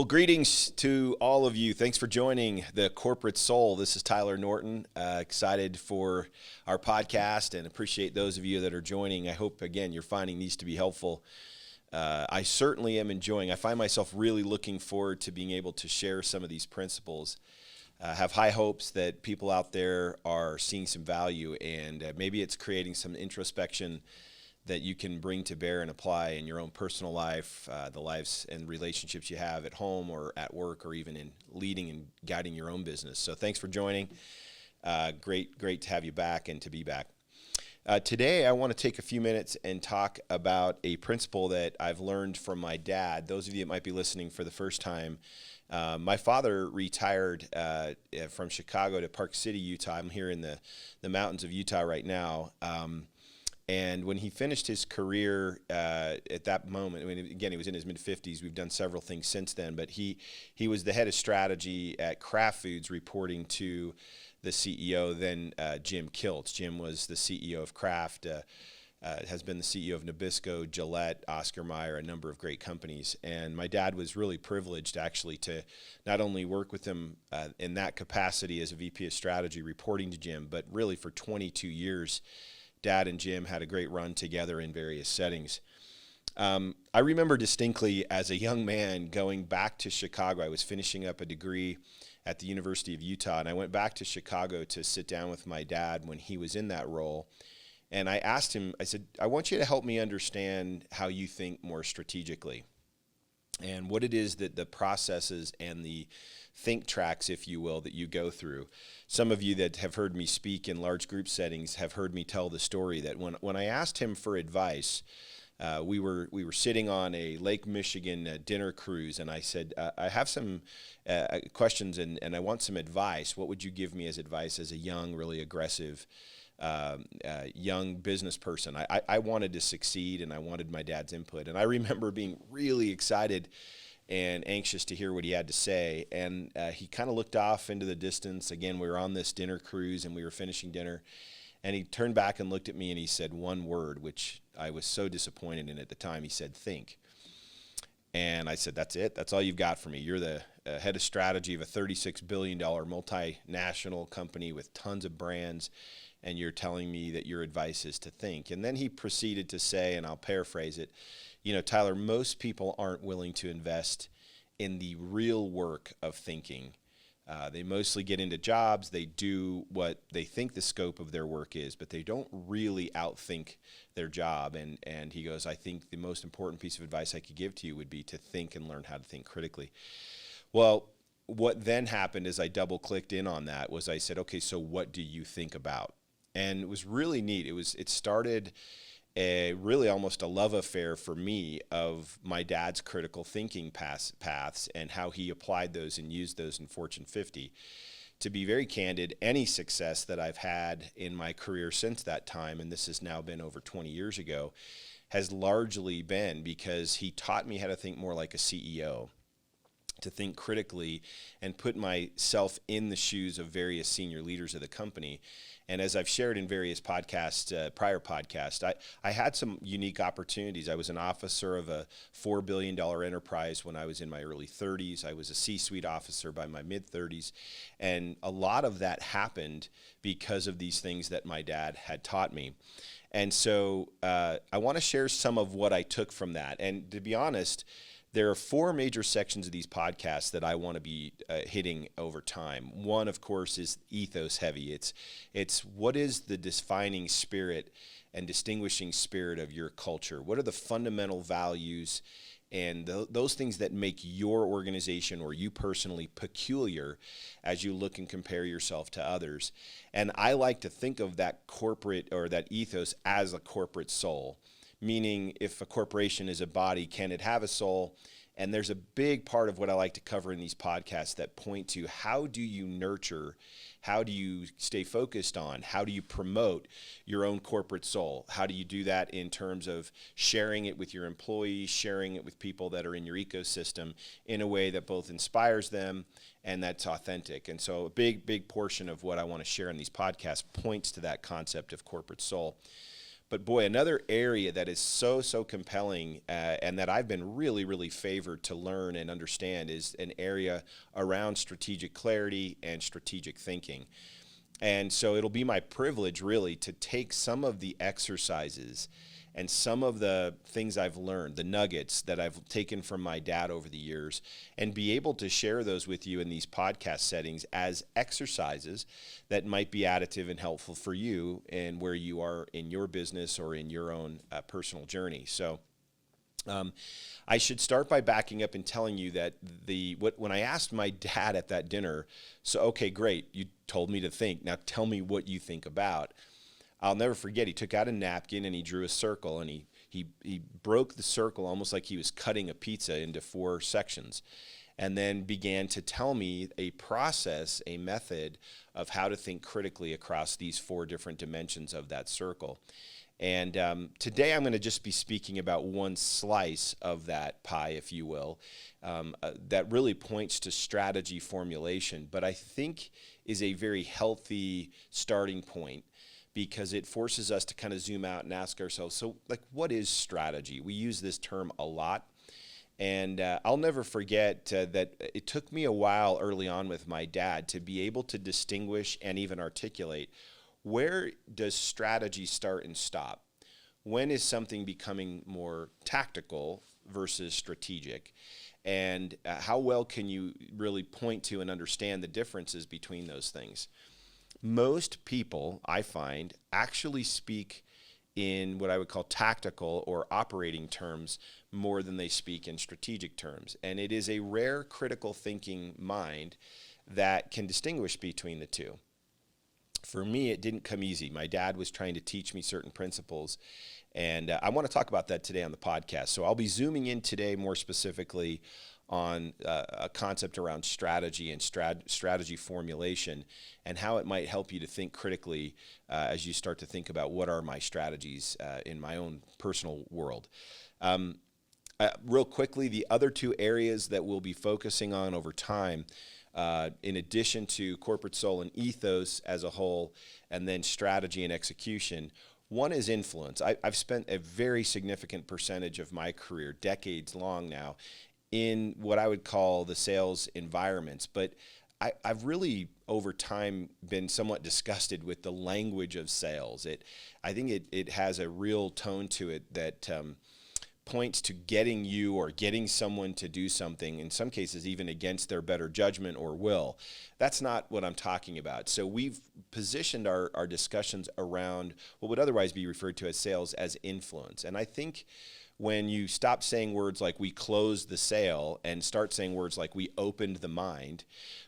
Well, greetings to all of you. Thanks for joining the Corporate Soul. This is Tyler Norton. Excited for our podcast and appreciate those of you that are joining. I hope, again, you're finding these to be helpful. I certainly am enjoying. I find myself really looking forward to being able to share some of these principles. Have high hopes that people out there are seeing some value, and maybe it's creating some introspection that you can bring to bear and apply in your own personal life, the lives and relationships you have at home or at work, or even in leading and guiding your own business. So thanks for joining. Great to have you back and to be back. Today, I want to take a few minutes and talk about a principle that I've learned from my dad. Those of you that might be listening for the first time, my father retired from Chicago to Park City, Utah. I'm here in the mountains of Utah right now. And when he finished his career at that moment, I mean, again, he was in his mid-50s. We've done several things since then, but he was the head of strategy at Kraft Foods, reporting to the CEO, then Jim Kiltz. Jim was the CEO of Kraft, has been the CEO of Nabisco, Gillette, Oscar Mayer, a number of great companies. And my dad was really privileged, actually, to not only work with him in that capacity as a VP of strategy, reporting to Jim, but really for 22 years, Dad and Jim had a great run together in various settings. I remember distinctly as a young man going back to Chicago. I was finishing up a degree at the University of Utah, and I went back to Chicago to sit down with my dad when he was in that role. And I asked him, I said, I want you to help me understand how you think more strategically and what it is that the processes and the think tracks, if you will, that you go through. Some of you that have heard me speak in large group settings have heard me tell the story that when I asked him for advice, we were sitting on a Lake Michigan dinner cruise, and I said, I have some questions and I want some advice. What would you give me as advice as a young, really aggressive young business person? I wanted to succeed, and I wanted my dad's input. And I remember being really excited and anxious to hear what he had to say. And he kind of looked off into the distance. Again, we were on this dinner cruise, and we were finishing dinner. And he turned back and looked at me, and he said one word, which I was so disappointed in at the time. He said, think. And I said, that's it? That's all you've got for me? You're the head of strategy of a $36 billion multinational company with tons of brands, and you're telling me that your advice is to think. And then he proceeded to say, and I'll paraphrase it, you know, Tyler, most people aren't willing to invest in the real work of thinking. They mostly get into jobs, they do what they think the scope of their work is, but they don't really outthink their job. And he goes, I think the most important piece of advice I could give to you would be to think and learn how to think critically. Well, what then happened as I double-clicked in on that was I said, okay, so what do you think about? And it was really neat. It started really almost a love affair for me of my dad's critical thinking paths and how he applied those and used those in Fortune 50. To be very candid, any success that I've had in my career since that time, and this has now been over 20 years ago, has largely been because he taught me how to think more like a CEO, to think critically and put myself in the shoes of various senior leaders of the company. And as I've shared in various podcasts, prior podcasts, I had some unique opportunities. I was an officer of a $4 billion enterprise when I was in my early 30s. I was a C-suite officer by my mid-30s. And a lot of that happened because of these things that my dad had taught me. And so I want to share some of what I took from that. And to be honest, there are four major sections of these podcasts that I want to be hitting over time. One, of course, is ethos heavy. It's what is the defining spirit and distinguishing spirit of your culture? What are the fundamental values and those things that make your organization or you personally peculiar as you look and compare yourself to others? And I like to think of that corporate or that ethos as a corporate soul. Meaning, if a corporation is a body, can it have a soul? And there's a big part of what I like to cover in these podcasts that point to how do you nurture, how do you stay focused on, how do you promote your own corporate soul? How do you do that in terms of sharing it with your employees, sharing it with people that are in your ecosystem in a way that both inspires them and that's authentic? And so a big portion of what I want to share in these podcasts points to that concept of corporate soul. But boy, another area that is so compelling and that I've been really favored to learn and understand is an area around strategic clarity and strategic thinking. And so it'll be my privilege really to take some of the exercises and some of the things I've learned, the nuggets that I've taken from my dad over the years, and be able to share those with you in these podcast settings as exercises that might be additive and helpful for you and where you are in your business or in your own personal journey. So I should start by backing up and telling you that when I asked my dad at that dinner, so okay, great, you told me to think, now tell me what you think about. I'll never forget, he took out a napkin and he drew a circle, and he broke the circle almost like he was cutting a pizza into 4 sections, and then began to tell me a process, a method of how to think critically across these 4 different dimensions of that circle. And today I'm going to just be speaking about one slice of that pie, if you will, that really points to strategy formulation, but I think is a very healthy starting point, because it forces us to kind of zoom out and ask ourselves, so like, what is strategy? We use this term a lot. And I'll never forget that it took me a while early on with my dad to be able to distinguish and even articulate, where does strategy start and stop? When is something becoming more tactical versus strategic? And how well can you really point to and understand the differences between those things? Most people, I find, actually speak in what I would call tactical or operating terms more than they speak in strategic terms. And it is a rare critical thinking mind that can distinguish between the two. For me, it didn't come easy. My dad was trying to teach me certain principles, and I want to talk about that today on the podcast. So I'll be zooming in today more specifically on a concept around strategy and strategy formulation, and how it might help you to think critically as you start to think about what are my strategies in my own personal world. Real quickly, the other 2 areas that we'll be focusing on over time, in addition to corporate soul and ethos as a whole, and then strategy and execution. One is influence. I've spent a very significant percentage of my career, decades long now, in what I would call the sales environments. But I've really, over time, been somewhat disgusted with the language of sales. I think it has a real tone to it that points to getting you or getting someone to do something, in some cases even against their better judgment or will. That's not what I'm talking about. So we've positioned our discussions around what would otherwise be referred to as sales as influence. And I think when you stop saying words like we closed the sale and start saying words like we opened the mind,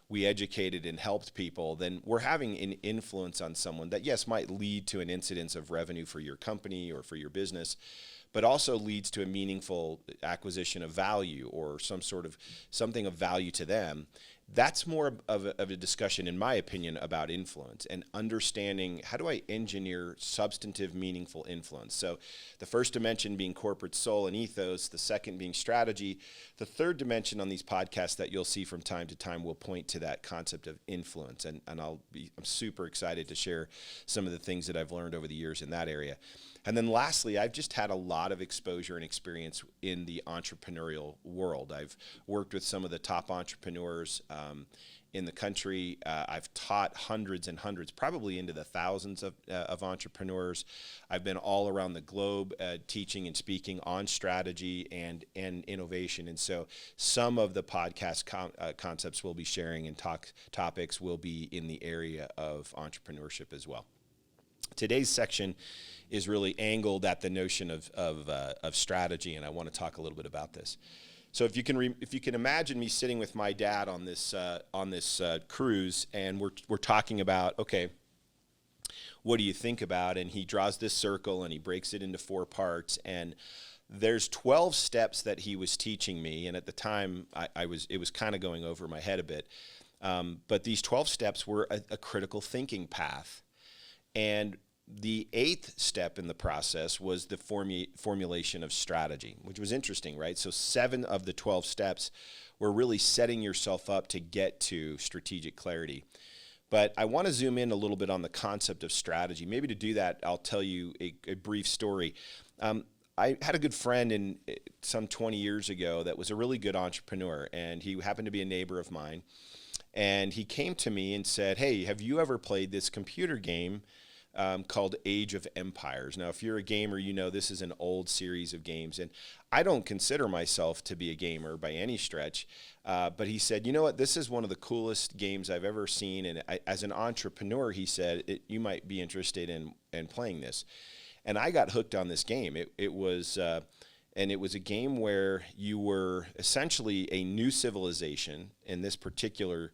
we educated and helped people, then we're having an influence on someone that, yes, might lead to an incidence of revenue for your company or for your business, but also leads to a meaningful acquisition of value or something of value to them. That's more of a discussion, in my opinion, about influence and understanding how do I engineer substantive, meaningful influence. So the first dimension being corporate soul and ethos, the second being strategy. The third dimension on these podcasts that you'll see from time to time will point to that concept of influence. And I'm super excited to share some of the things that I've learned over the years in that area. And then lastly, I've just had a lot of exposure and experience in the entrepreneurial world. I've worked with some of the top entrepreneurs in the country. I've taught hundreds and hundreds, probably into the thousands of entrepreneurs. I've been all around the globe teaching and speaking on strategy and innovation. And so some of the podcast concepts we'll be sharing and topics will be in the area of entrepreneurship as well. Today's section is really angled at the notion of strategy, and I want to talk a little bit about this. So if you can imagine me sitting with my dad on this cruise, and we're talking about, okay, what do you think about? And he draws this circle and he breaks it into 4 parts, and there's 12 steps that he was teaching me, and at the time it was kind of going over my head a bit, but these 12 steps were a critical thinking path. And the 8th step in the process was the formulation of strategy, which was interesting, right? So 7 of the 12 steps were really setting yourself up to get to strategic clarity. But I want to zoom in a little bit on the concept of strategy. Maybe to do that, I'll tell you a brief story. I had a good friend some 20 years ago that was a really good entrepreneur, and he happened to be a neighbor of mine. And he came to me and said, "Hey, have you ever played this computer game called Age of Empires?" Now, if you're a gamer, you know this is an old series of games. And I don't consider myself to be a gamer by any stretch. But he said, "You know what? This is one of the coolest games I've ever seen. And as an entrepreneur," he said, "you might be interested in playing this." And I got hooked on this game. It was a game where you were essentially a new civilization in this particular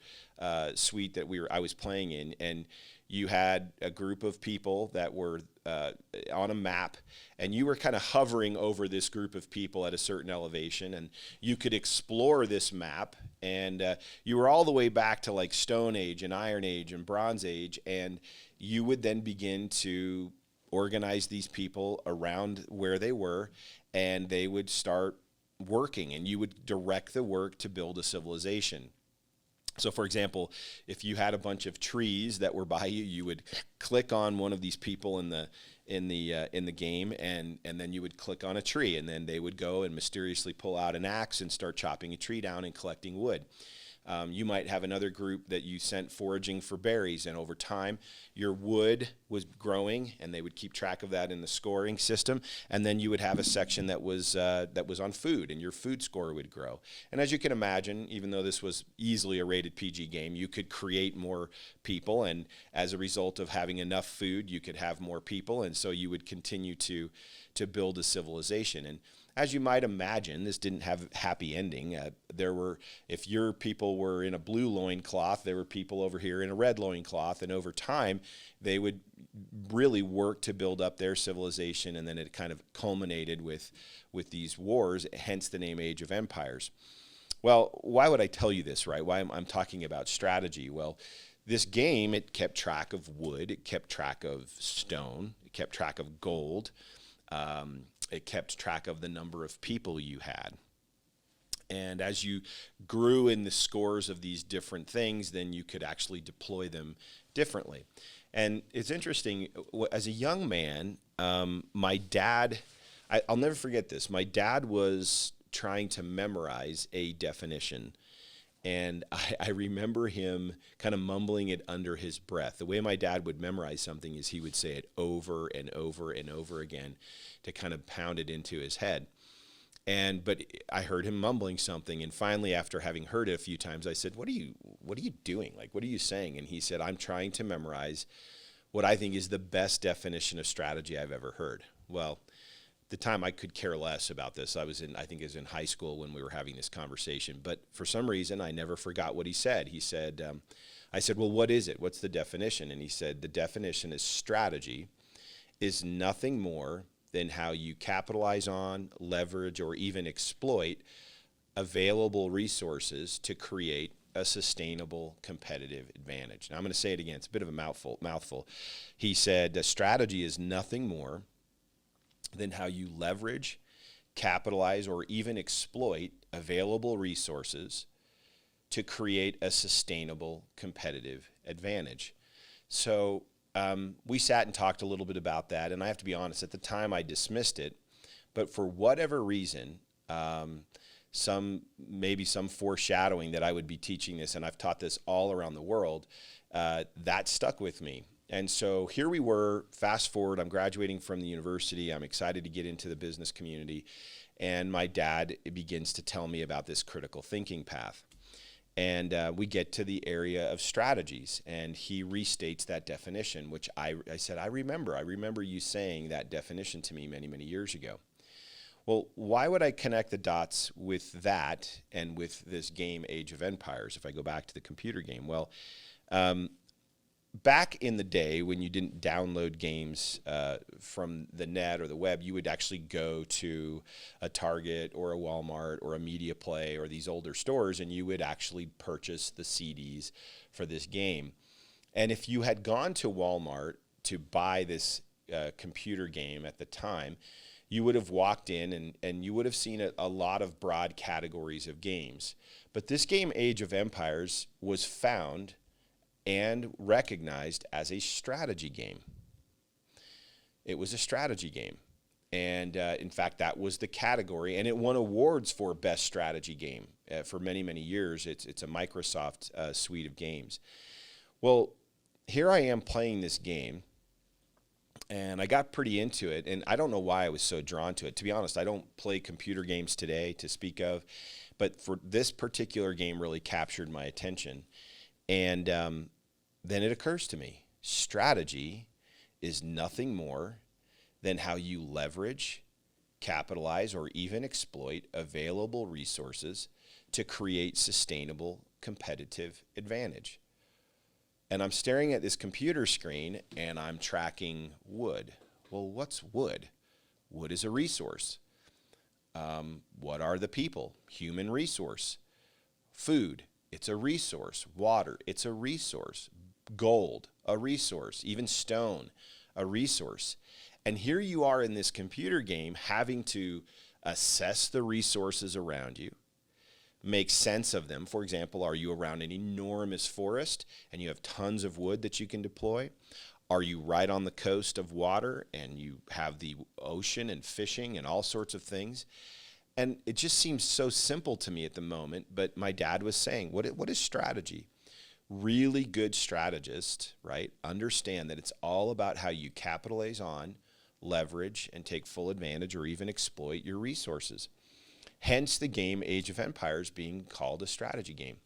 suite that I was playing in, and you had a group of people that were on a map, and you were kind of hovering over this group of people at a certain elevation, and you could explore this map, and you were all the way back to like Stone Age and Iron Age and Bronze Age, and you would then begin to organize these people around where they were, and they would start working, and you would direct the work to build a civilization. So, for example, if you had a bunch of trees that were by you, you would click on one of these people in the game, and then you would click on a tree, and then they would go and mysteriously pull out an axe and start chopping a tree down and collecting wood. You might have another group that you sent foraging for berries, and over time, your wood was growing, and they would keep track of that in the scoring system. And then you would have a section that was on food, and your food score would grow. And as you can imagine, even though this was easily a rated PG game, you could create more people, and as a result of having enough food, you could have more people, and so you would continue to build a civilization. And as you might imagine, this didn't have a happy ending. If your people were in a blue loincloth, there were people over here in a red loincloth, and over time, they would really work to build up their civilization, and then it kind of culminated with these wars, hence the name Age of Empires. Well, why would I tell you this, right? Why I'm talking about strategy? Well, this game, it kept track of wood, it kept track of stone, it kept track of gold, it kept track of the number of people you had. And as you grew in the scores of these different things, then you could actually deploy them differently. And it's interesting, as a young man, my dad, I'll never forget this, my dad was trying to memorize a definition. And I remember him kind of mumbling it under his breath. The way my dad would memorize something is he would say it over and over and over again to kind of pound it into his head. But I heard him mumbling something, and finally, after having heard it a few times, I said, "What are you doing? Like, what are you saying?" And he said, "I'm trying to memorize what I think is the best definition of strategy I've ever heard." Well, the time I could care less about this. I think it was in high school when we were having this conversation. But for some reason, I never forgot what he said. He said, I said, "Well, what is it? What's the definition?" And he said, "The definition is strategy is nothing more than how you capitalize on, leverage, or even exploit available resources to create a sustainable competitive advantage." Now, I'm going to say it again. It's a bit of a mouthful. He said, "The strategy is nothing more than how you leverage, capitalize, or even exploit available resources to create a sustainable competitive advantage." So we sat and talked a little bit about that, and I have to be honest, at the time I dismissed it, but for whatever reason, maybe some foreshadowing that I would be teaching this, and I've taught this all around the world, that stuck with me. And so here we were, fast forward, I'm graduating from the university, I'm excited to get into the business community, and my dad begins to tell me about this critical thinking path. And we get to the area of strategies, and he restates that definition, which I said, I remember you saying that definition to me many, many years ago. Well, why would I connect the dots with that and with this game, Age of Empires, if I go back to the computer game? Well, back in the day when you didn't download games from the net or the web, you would actually go to a Target or a Walmart or a Media Play or these older stores, and you would actually purchase the CDs for this game. And if you had gone to Walmart to buy this computer game at the time, you would have walked in and you would have seen a lot of broad categories of games. But this game, Age of Empires, was found and recognized as a strategy game. It was a strategy game. And in fact, that was the category, and it won awards for best strategy game for many, many years. It's a Microsoft suite of games. Well, here I am playing this game, and I got pretty into it, and I don't know why I was so drawn to it. To be honest, I don't play computer games today to speak of, but for this particular game really captured my attention. And then it occurs to me, strategy is nothing more than how you leverage, capitalize, or even exploit available resources to create sustainable competitive advantage. And I'm staring at this computer screen and I'm tracking wood. Well, what's wood? Wood is a resource. What are the people? Human resource. Food, it's a resource. Water, it's a resource. Gold, a resource. Even stone, a resource. And here you are in this computer game having to assess the resources around you, make sense of them. For example, are you around an enormous forest and you have tons of wood that you can deploy? Are you right on the coast of water and you have the ocean and fishing and all sorts of things? And it just seems so simple to me at the moment, but my dad was saying, what is strategy? Really good strategists, right, understand that it's all about how you capitalize on, leverage, and take full advantage or even exploit your resources. Hence the game Age of Empires being called a strategy game.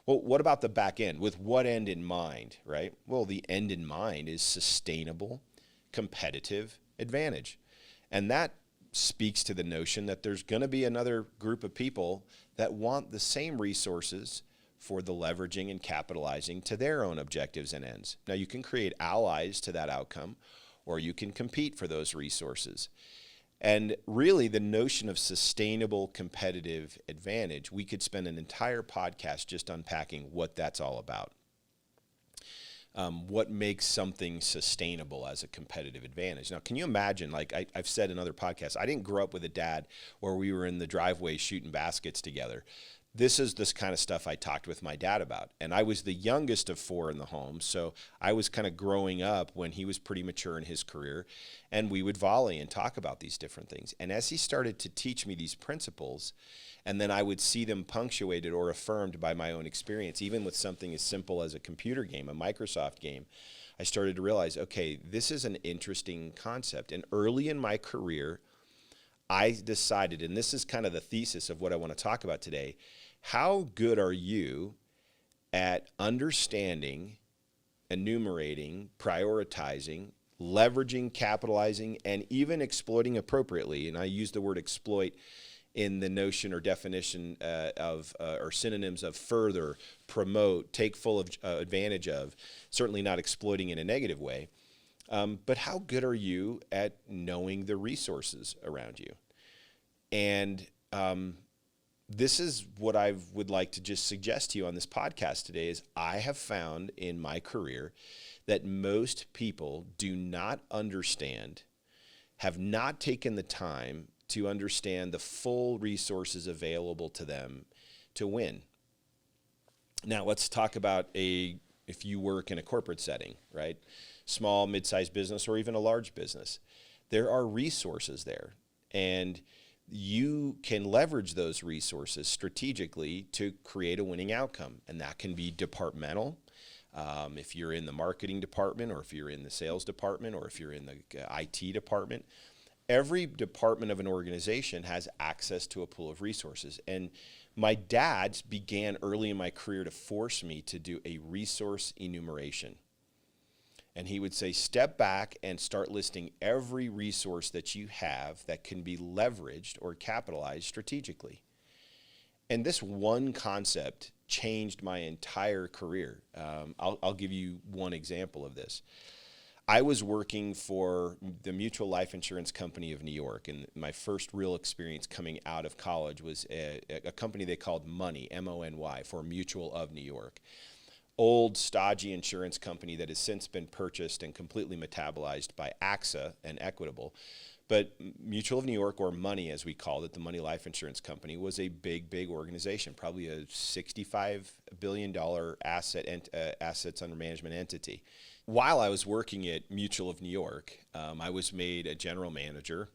Well, what about the back end? With what end in mind, right? Well, the end in mind is sustainable, competitive advantage. And that speaks to the notion that there's going to be another group of people that want the same resources for the leveraging and capitalizing to their own objectives and ends. Now, you can create allies to that outcome, or you can compete for those resources. And really, the notion of sustainable competitive advantage, we could spend an entire podcast just unpacking what that's all about. What makes something sustainable as a competitive advantage? Now, can you imagine, like I've said in other podcasts, I didn't grow up with a dad where we were in the driveway shooting baskets together. This is this kind of stuff I talked with my dad about. And I was the youngest of four in the home, so I was kind of growing up when he was pretty mature in his career, and we would volley and talk about these different things. And as he started to teach me these principles, and then I would see them punctuated or affirmed by my own experience, even with something as simple as a computer game, a Microsoft game, I started to realize, okay, this is an interesting concept. And early in my career, I decided, and this is kind of the thesis of what I want to talk about today, how good are you at understanding, enumerating, prioritizing, leveraging, capitalizing, and even exploiting appropriately? And I use the word exploit in the notion or definition or synonyms of further, promote, take full advantage of, certainly not exploiting in a negative way. But how good are you at knowing the resources around you? And this is what I would like to just suggest to you on this podcast today is I have found in my career that most people do not understand, have not taken the time to understand the full resources available to them to win. Now, let's talk about if you work in a corporate setting, right? Small, mid-sized business, or even a large business. There are resources there, and you can leverage those resources strategically to create a winning outcome. And that can be departmental. If you're in the marketing department, or if you're in the sales department, or if you're in the IT department, every department of an organization has access to a pool of resources. And my dad began early in my career to force me to do a resource enumeration. And he would say, step back and start listing every resource that you have that can be leveraged or capitalized strategically. And this one concept changed my entire career. I'll give you one example of this. I was working for the Mutual Life Insurance Company of New York, and my first real experience coming out of college was a company they called Money, M-O-N-Y, for Mutual of New York. Old, stodgy insurance company that has since been purchased and completely metabolized by AXA and Equitable. But Mutual of New York, or Money as we called it, the Money Life Insurance Company, was a big organization, probably a $65 billion assets under management entity. While I was working at Mutual of New York, I was made a general manager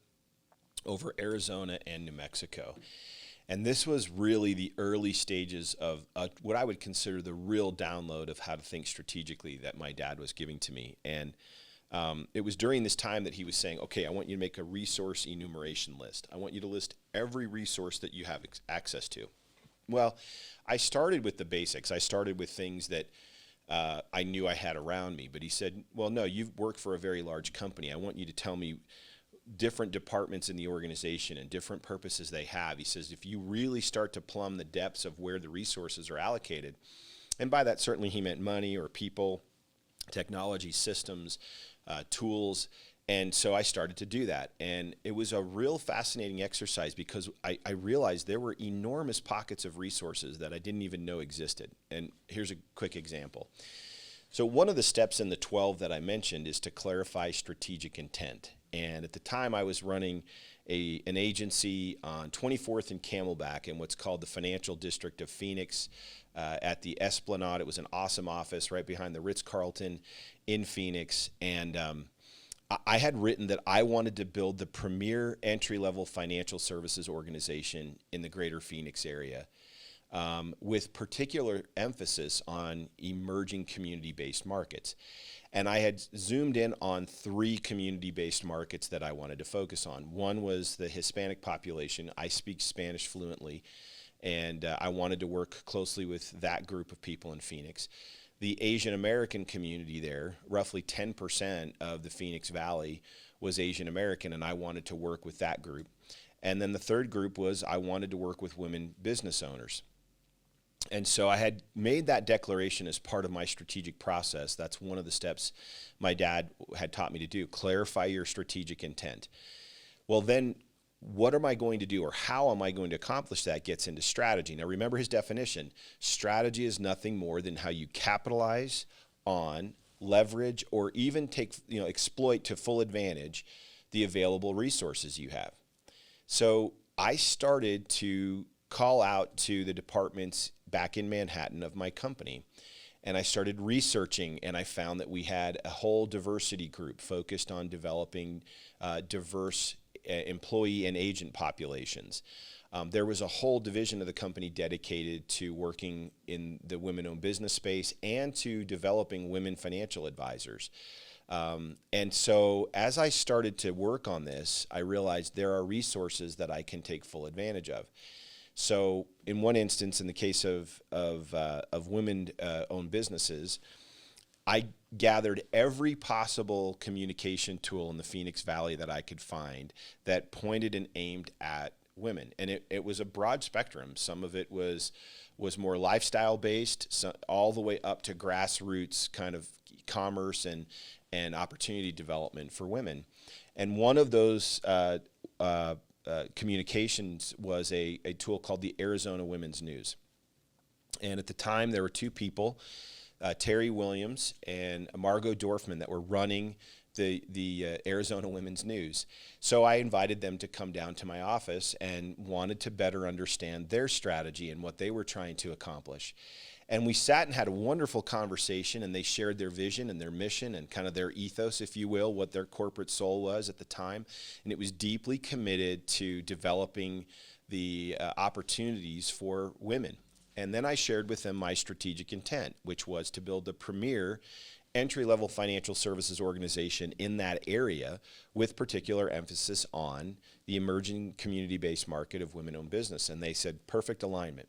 over Arizona and New Mexico. And this was really the early stages of what I would consider the real download of how to think strategically that my dad was giving to me. And it was during this time that he was saying, okay, I want you to make a resource enumeration list. I want you to list every resource that you have access to. Well, I started with the basics. I started with things that I knew I had around me. But he said, well, no, you've worked for a very large company. I want you to tell me different departments in the organization and different purposes they have. He says, if you really start to plumb the depths of where the resources are allocated, and by that certainly he meant money or people, technology, systems, tools. And so I started to do that. And it was a real fascinating exercise because I realized there were enormous pockets of resources that I didn't even know existed. And here's a quick example. So one of the steps in the 12 that I mentioned is to clarify strategic intent. And at the time I was running an agency on 24th and Camelback in what's called the Financial District of Phoenix at the Esplanade. It was an awesome office right behind the Ritz-Carlton in Phoenix. And I had written that I wanted to build the premier entry-level financial services organization in the greater Phoenix area, with particular emphasis on emerging community-based markets. And I had zoomed in on 3 community-based markets that I wanted to focus on. One was the Hispanic population. I speak Spanish fluently, and I wanted to work closely with that group of people in Phoenix. The Asian American community there, roughly 10% of the Phoenix Valley was Asian American, and I wanted to work with that group. And then the third group was I wanted to work with women business owners. And so I had made that declaration as part of my strategic process. That's one of the steps my dad had taught me to do, clarify your strategic intent. Well, then what am I going to do, or how am I going to accomplish that gets into strategy. Now, remember his definition. Strategy is nothing more than how you capitalize on, leverage, or even exploit to full advantage the available resources you have. So I started to call out to the departments back in Manhattan of my company. And I started researching, and I found that we had a whole diversity group focused on developing diverse employee and agent populations. There was a whole division of the company dedicated to working in the women-owned business space and to developing women financial advisors. And so as I started to work on this, I realized there are resources that I can take full advantage of. So in one instance, in the case of women-owned businesses, I gathered every possible communication tool in the Phoenix Valley that I could find that pointed and aimed at women. And it was a broad spectrum. Some of it was more lifestyle-based, all the way up to grassroots kind of commerce and opportunity development for women. And one of those communications was a tool called the Arizona Women's News. And at the time, there were 2 people, Terry Williams and Margot Dorfman, that were running the Arizona Women's News. So I invited them to come down to my office and wanted to better understand their strategy and what they were trying to accomplish. And we sat and had a wonderful conversation, and they shared their vision and their mission and kind of their ethos, if you will, what their corporate soul was at the time. And it was deeply committed to developing the opportunities for women. And then I shared with them my strategic intent, which was to build the premier entry-level financial services organization in that area, with particular emphasis on the emerging community-based market of women-owned business. And they said, perfect alignment.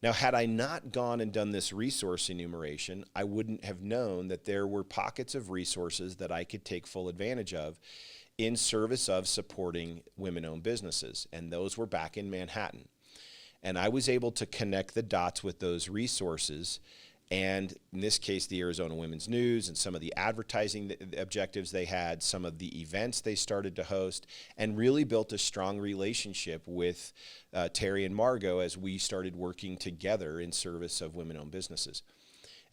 Now, had I not gone and done this resource enumeration, I wouldn't have known that there were pockets of resources that I could take full advantage of in service of supporting women-owned businesses. And those were back in Manhattan. And I was able to connect the dots with those resources, and in this case, the Arizona Women's News and some of the advertising objectives they had, some of the events they started to host, and really built a strong relationship with Terry and Margot as we started working together in service of women-owned businesses.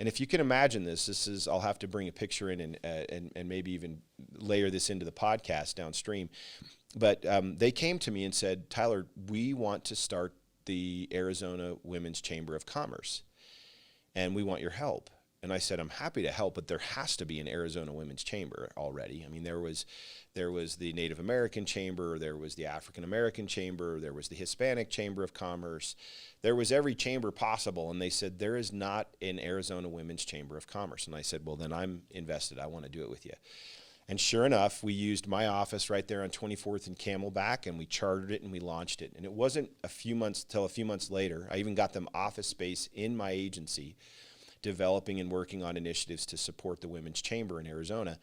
And if you can imagine this is, I'll have to bring a picture in and maybe even layer this into the podcast downstream. But they came to me and said, Tyler, we want to start the Arizona Women's Chamber of Commerce, and we want your help. And I said, I'm happy to help, but there has to be an Arizona Women's Chamber already. I mean, there was the Native American Chamber, there was the African American Chamber, there was the Hispanic Chamber of Commerce, there was every chamber possible. And they said, there is not an Arizona Women's Chamber of Commerce. And I said, well, then I'm invested. I want to do it with you. And sure enough, we used my office right there on 24th and Camelback, and we chartered it and we launched it. And it wasn't a few months later, I even got them office space in my agency, developing and working on initiatives to support the Women's Chamber in Arizona.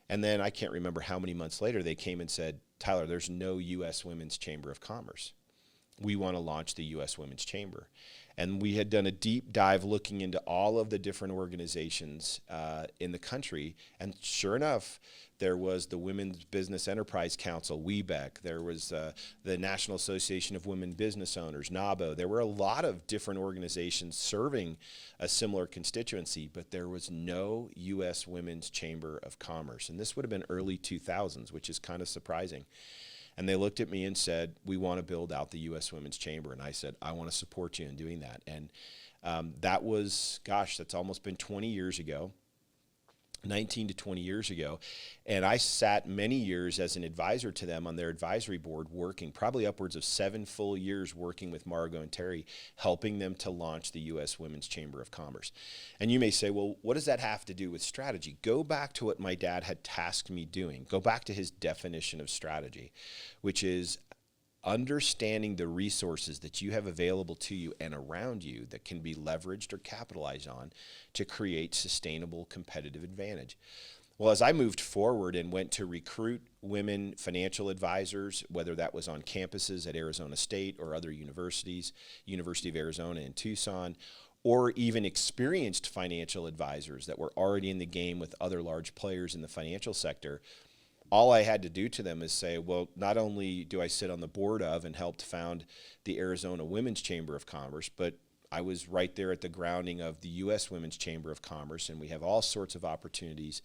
And then I can't remember how many months later they came and said, Tyler, there's no U.S. Women's Chamber of Commerce. We want to launch the U.S. Women's Chamber. And we had done a deep dive looking into all of the different organizations in the country. And sure enough, there was the Women's Business Enterprise Council, WEBEC. There was the National Association of Women Business Owners, NABO. There were a lot of different organizations serving a similar constituency, but there was no U.S. Women's Chamber of Commerce. And this would have been early 2000s, which is kind of surprising. And they looked at me and said, we want to build out the U.S. Women's Chamber. And I said, I want to support you in doing that. And that was, gosh, that's almost been 20 years ago, 19 to 20 years ago. And I sat many years as an advisor to them on their advisory board, working probably upwards of 7 full years working with Margot and Terry, helping them to launch the U.S. Women's Chamber of Commerce. And you may say, well, what does that have to do with strategy? Go back to what my dad had tasked me doing. Go back to his definition of strategy, which is understanding the resources that you have available to you and around you that can be leveraged or capitalized on to create sustainable competitive advantage. Well, as I moved forward and went to recruit women financial advisors, whether that was on campuses at Arizona State or other universities, University of Arizona in Tucson, or even experienced financial advisors that were already in the game with other large players in the financial sector, all I had to do to them is say, well, not only do I sit on the board of and helped found the Arizona Women's Chamber of Commerce, but I was right there at the grounding of the U.S. Women's Chamber of Commerce, and we have all sorts of opportunities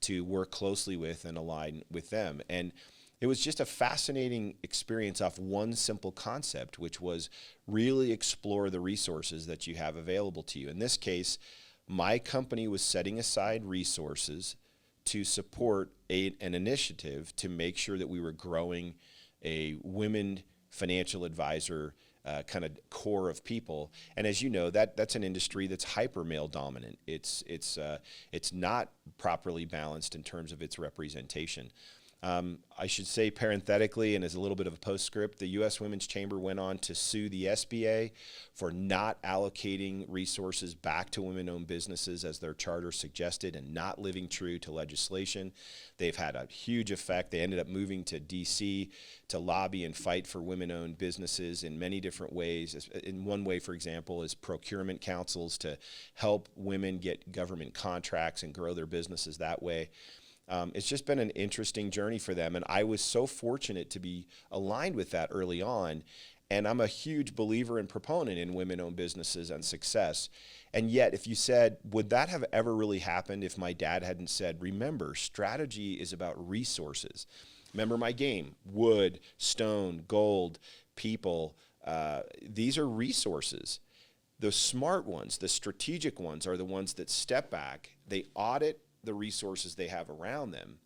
to work closely with and align with them. And it was just a fascinating experience off one simple concept, which was really explore the resources that you have available to you. In this case, my company was setting aside resources to support an initiative to make sure that we were growing a women financial advisor kind of core of people. And as you know, that's an industry that's hyper male dominant. It's not properly balanced in terms of its representation. I should say parenthetically, and as a little bit of a postscript, the U.S. Women's Chamber went on to sue the SBA for not allocating resources back to women-owned businesses as their charter suggested and not living true to legislation. They've had a huge effect. They ended up moving to D.C. to lobby and fight for women-owned businesses in many different ways. In one way, for example, is procurement councils to help women get government contracts and grow their businesses that way. It's just been an interesting journey for them, and I was so fortunate to be aligned with that early on, and I'm a huge believer and proponent in women-owned businesses and success. And yet, if you said, would that have ever really happened if my dad hadn't said, remember, strategy is about resources. Remember my game, wood, stone, gold, people, these are resources. The smart ones, the strategic ones are the ones that step back, they audit the resources they have around them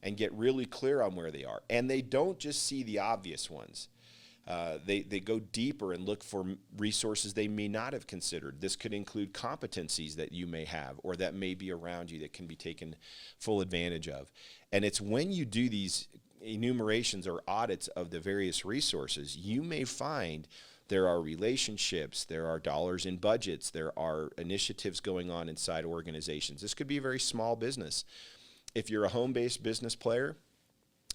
and get really clear on where they are. And they don't just see the obvious ones. They go deeper and look for resources they may not have considered. This could include competencies that you may have or that may be around you that can be taken full advantage of. And it's when you do these enumerations or audits of the various resources, you may find there are relationships, there are dollars in budgets, there are initiatives going on inside organizations. This could be a very small business. If you're a home-based business player,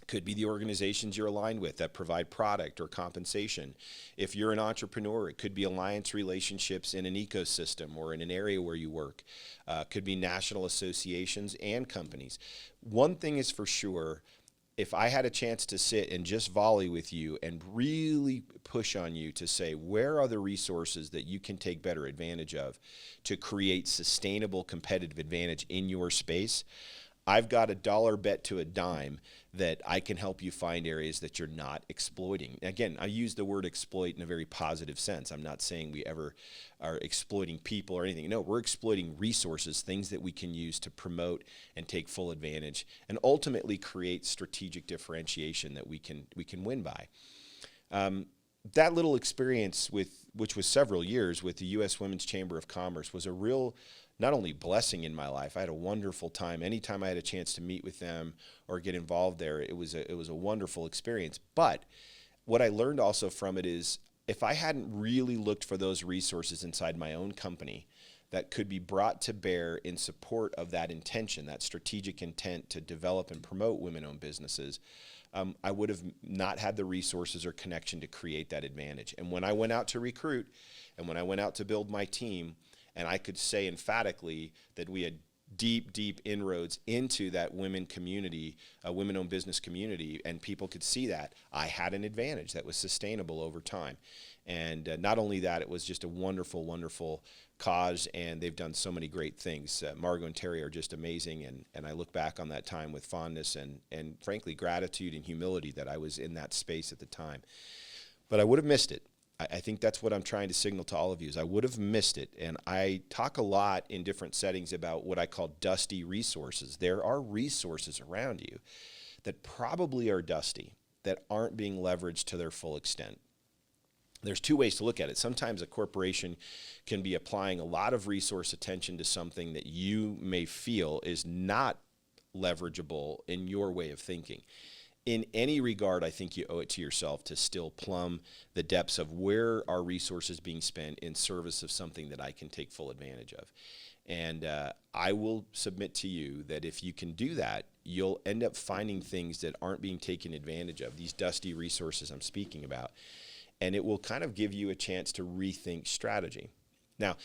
it could be the organizations you're aligned with that provide product or compensation. If you're an entrepreneur, it could be alliance relationships in an ecosystem or in an area where you work. Could be national associations and companies. One thing is for sure, if I had a chance to sit and just volley with you and really push on you to say, where are the resources that you can take better advantage of to create sustainable competitive advantage in your space, I've got a dollar bet to a dime that I can help you find areas that you're not exploiting. Again, I use the word exploit in a very positive sense. I'm not saying we ever are exploiting people or anything. No, we're exploiting resources, things that we can use to promote and take full advantage and ultimately create strategic differentiation that we can win by. That little experience, which was several years with the U.S. Women's Chamber of Commerce, was a real not only blessing in my life. I had a wonderful time. Anytime I had a chance to meet with them or get involved there, it was a wonderful experience. But what I learned also from it is, if I hadn't really looked for those resources inside my own company that could be brought to bear in support of that intention, that strategic intent to develop and promote women-owned businesses, I would have not had the resources or connection to create that advantage. And when I went out to recruit and when I went out to build my team, and I could say emphatically that we had deep, deep inroads into that women community, women-owned business community, and people could see that, I had an advantage that was sustainable over time. And not only that, it was just a wonderful, wonderful cause, and they've done so many great things. Margot and Terry are just amazing, and I look back on that time with fondness and frankly, gratitude and humility that I was in that space at the time. But I would have missed it. I think that's what I'm trying to signal to all of you, is I would have missed it. And I talk a lot in different settings about what I call dusty resources. There are resources around you that probably are dusty, that aren't being leveraged to their full extent. There's two ways to look at it. Sometimes a corporation can be applying a lot of resource attention to something that you may feel is not leverageable in your way of thinking. In any regard, I think you owe it to yourself to still plumb the depths of where are resources being spent in service of something that I can take full advantage of. And I will submit to you that if you can do that, you'll end up finding things that aren't being taken advantage of, these dusty resources I'm speaking about. And it will kind of give you a chance to rethink strategy. Now,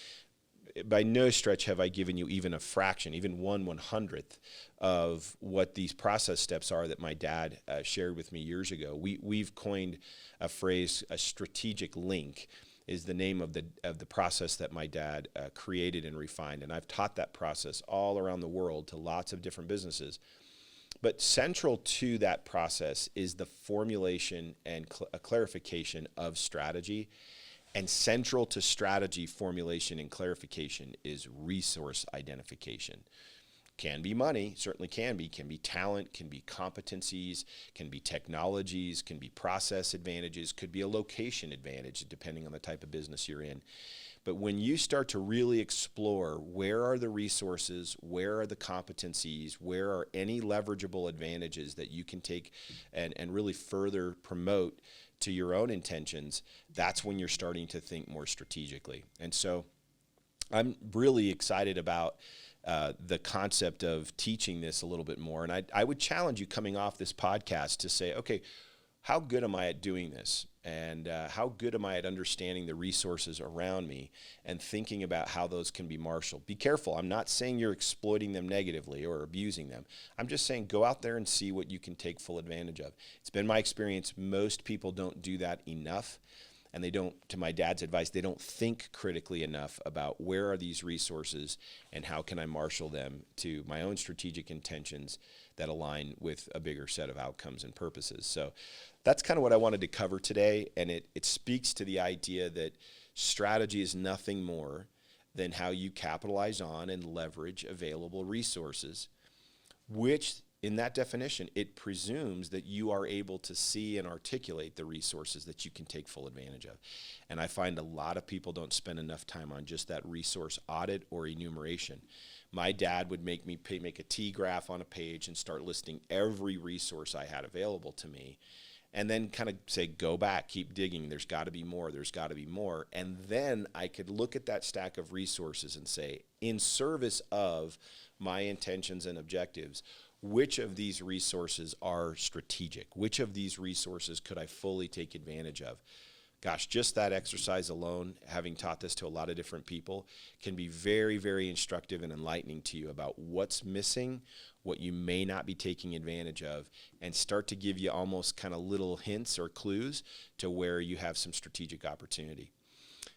by no stretch have I given you even a fraction, even 1/100th of what these process steps are that my dad shared with me years ago. We've coined a phrase, a strategic link is the name of the process that my dad created and refined. And I've taught that process all around the world to lots of different businesses. But central to that process is the formulation and clarification of strategy. And central to strategy formulation and clarification is resource identification. Can be money, certainly can be talent, can be competencies, can be technologies, can be process advantages, could be a location advantage depending on the type of business you're in. But when you start to really explore where are the resources, where are the competencies, where are any leverageable advantages that you can take and really further promote to your own intentions, that's when you're starting to think more strategically. And so I'm really excited about the concept of teaching this a little bit more. And I would challenge you coming off this podcast to say, okay, how good am I at doing this? And how good am I at understanding the resources around me and thinking about how those can be marshaled? Be careful. I'm not saying you're exploiting them negatively or abusing them. I'm just saying go out there and see what you can take full advantage of. It's been my experience, most people don't do that enough. And they don't, to my dad's advice, they don't think critically enough about where are these resources and how can I marshal them to my own strategic intentions that align with a bigger set of outcomes and purposes. So that's kind of what I wanted to cover today. And it speaks to the idea that strategy is nothing more than how you capitalize on and leverage available resources, which in that definition, it presumes that you are able to see and articulate the resources that you can take full advantage of. And I find a lot of people don't spend enough time on just that resource audit or enumeration. My dad would make me make a T-graph on a page and start listing every resource I had available to me. And then kind of say, go back, keep digging. There's got to be more. There's got to be more. And then I could look at that stack of resources and say, in service of my intentions and objectives, which of these resources are strategic? Which of these resources could I fully take advantage of? gosh, just that exercise alone, having taught this to a lot of different people, can be very, very instructive and enlightening to you about what's missing, what you may not be taking advantage of, and start to give you almost kind of little hints or clues to where you have some strategic opportunity.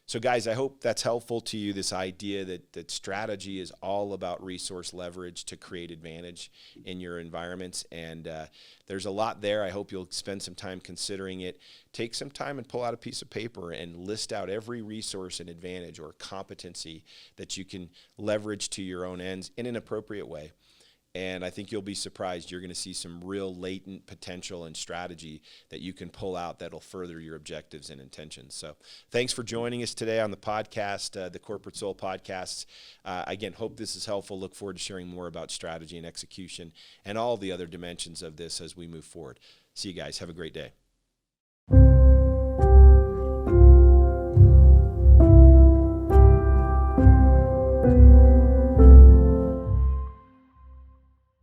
So guys, I hope that's helpful to you, this idea that strategy is all about resource leverage to create advantage in your environments. And there's a lot there. I hope you'll spend some time considering it. Take some time and pull out a piece of paper and list out every resource and advantage or competency that you can leverage to your own ends in an appropriate way. And I think you'll be surprised. You're going to see some real latent potential and strategy that you can pull out that'll further your objectives and intentions. So thanks for joining us today on the podcast, the Corporate Soul Podcasts. Again, hope this is helpful. Look forward to sharing more about strategy and execution and all the other dimensions of this as we move forward. See you guys. Have a great day.